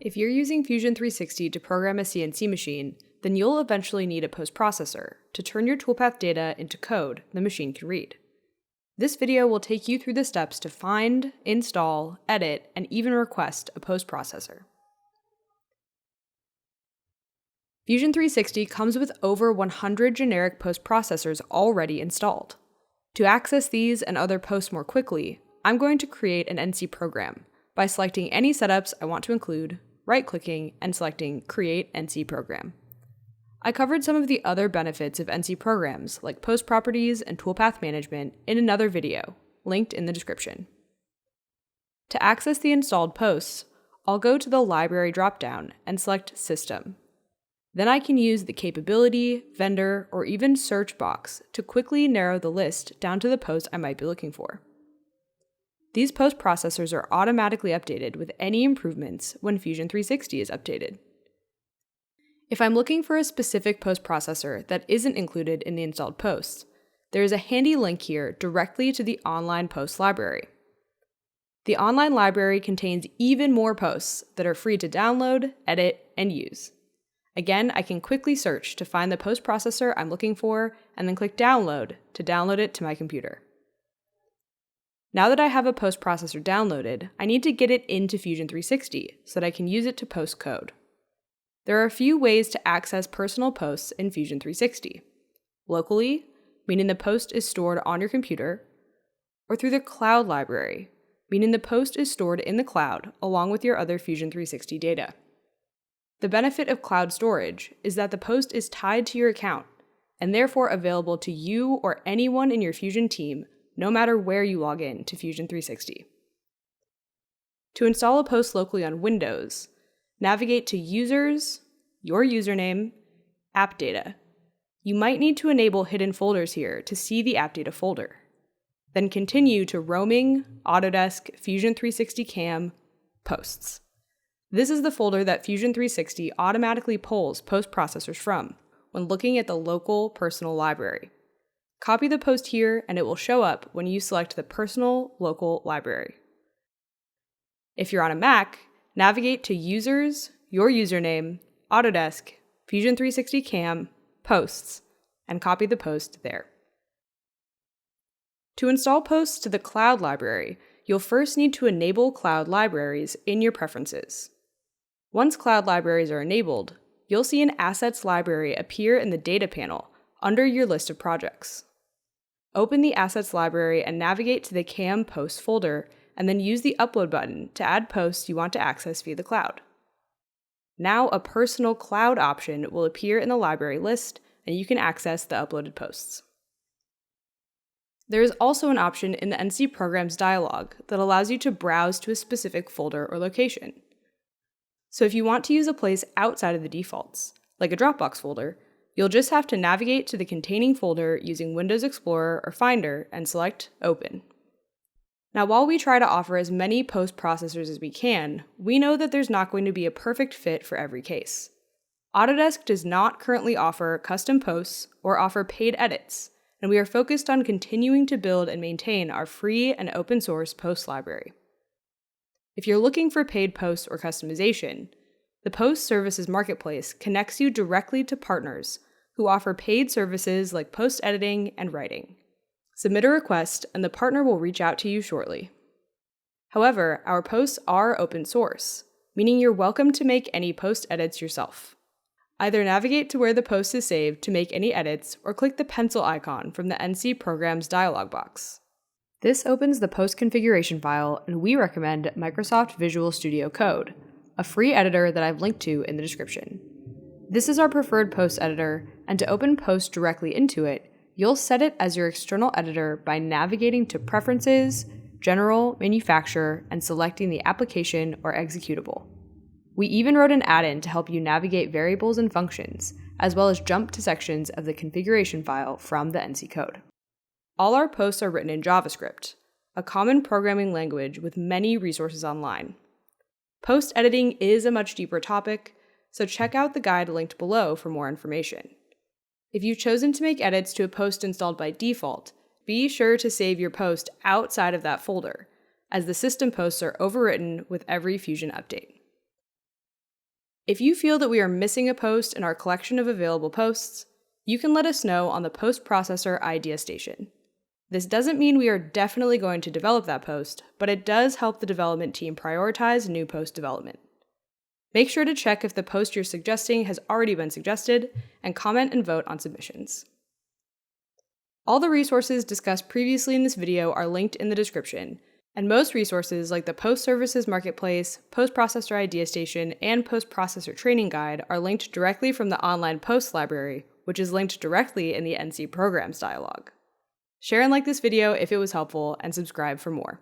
If you're using Fusion 360 to program a CNC machine, then you'll eventually need a post-processor to turn your toolpath data into code the machine can read. This video will take you through the steps to find, install, edit, and even request a post-processor. Fusion 360 comes with over 100 generic post-processors already installed. To access these and other posts more quickly, I'm going to create an NC program by selecting any setups I want to include, right-clicking, and selecting Create NC Program. I covered some of the other benefits of NC programs like post properties and toolpath management in another video, linked in the description. To access the installed posts, I'll go to the Library dropdown and select System. Then I can use the Capability, Vendor, or even Search box to quickly narrow the list down to the post I might be looking for. These post processors are automatically updated with any improvements when Fusion 360 is updated. If I'm looking for a specific post processor that isn't included in the installed posts, there is a handy link here directly to the online post library. The online library contains even more posts that are free to download, edit, and use. Again, I can quickly search to find the post processor I'm looking for and then click Download to download it to my computer. Now that I have a post processor downloaded, I need to get it into Fusion 360 so that I can use it to post code. There are a few ways to access personal posts in Fusion 360. Locally, meaning the post is stored on your computer, or through the cloud library, meaning the post is stored in the cloud along with your other Fusion 360 data. The benefit of cloud storage is that the post is tied to your account and therefore available to you or anyone in your Fusion team no matter where you log in to Fusion 360. To install a post locally on Windows, navigate to Users, your username, App Data. You might need to enable hidden folders here to see the App Data folder. Then continue to Roaming, Autodesk, Fusion 360 CAM, Posts. This is the folder that Fusion 360 automatically pulls post processors from when looking at the local personal library. Copy the post here and it will show up when you select the Personal Local Library. If you're on a Mac, navigate to Users, your username, Autodesk, Fusion 360 CAM, Posts, and copy the post there. To install posts to the cloud library, you'll first need to enable cloud libraries in your preferences. Once cloud libraries are enabled, you'll see an Assets library appear in the Data panel under your list of projects. Open the Assets library and navigate to the CAM Posts folder, and then use the Upload button to add posts you want to access via the cloud. Now a Personal Cloud option will appear in the library list, and you can access the uploaded posts. There is also an option in the NC Programs dialog that allows you to browse to a specific folder or location. So if you want to use a place outside of the defaults, like a Dropbox folder, you'll just have to navigate to the containing folder using Windows Explorer or Finder and select Open. Now, while we try to offer as many post processors as we can, we know that there's not going to be a perfect fit for every case. Autodesk does not currently offer custom posts or offer paid edits, and we are focused on continuing to build and maintain our free and open source post library. If you're looking for paid posts or customization, the Post Services Marketplace connects you directly to partners who offer paid services like post editing and writing. Submit a request and the partner will reach out to you shortly. However, our posts are open source, meaning you're welcome to make any post edits yourself. Either navigate to where the post is saved to make any edits or click the pencil icon from the NC Programs dialog box. This opens the post configuration file, and we recommend Microsoft Visual Studio Code, a free editor that I've linked to in the description. This is our preferred post editor, and to open post directly into it, you'll set it as your external editor by navigating to Preferences, General, Manufacturer, and selecting the application or executable. We even wrote an add-in to help you navigate variables and functions, as well as jump to sections of the configuration file from the NC code. All our posts are written in JavaScript, a common programming language with many resources online. Post editing is a much deeper topic, so check out the guide linked below for more information. If you've chosen to make edits to a post installed by default, be sure to save your post outside of that folder, as the system posts are overwritten with every Fusion update. If you feel that we are missing a post in our collection of available posts, you can let us know on the Post Processor Idea Station. This doesn't mean we are definitely going to develop that post, but it does help the development team prioritize new post development. Make sure to check if the post you're suggesting has already been suggested, and comment and vote on submissions. All the resources discussed previously in this video are linked in the description, and most resources like the Post Services Marketplace, Post Processor Idea Station, and Post Processor Training Guide are linked directly from the online posts library, which is linked directly in the NC Programs dialog. Share and like this video if it was helpful, and subscribe for more.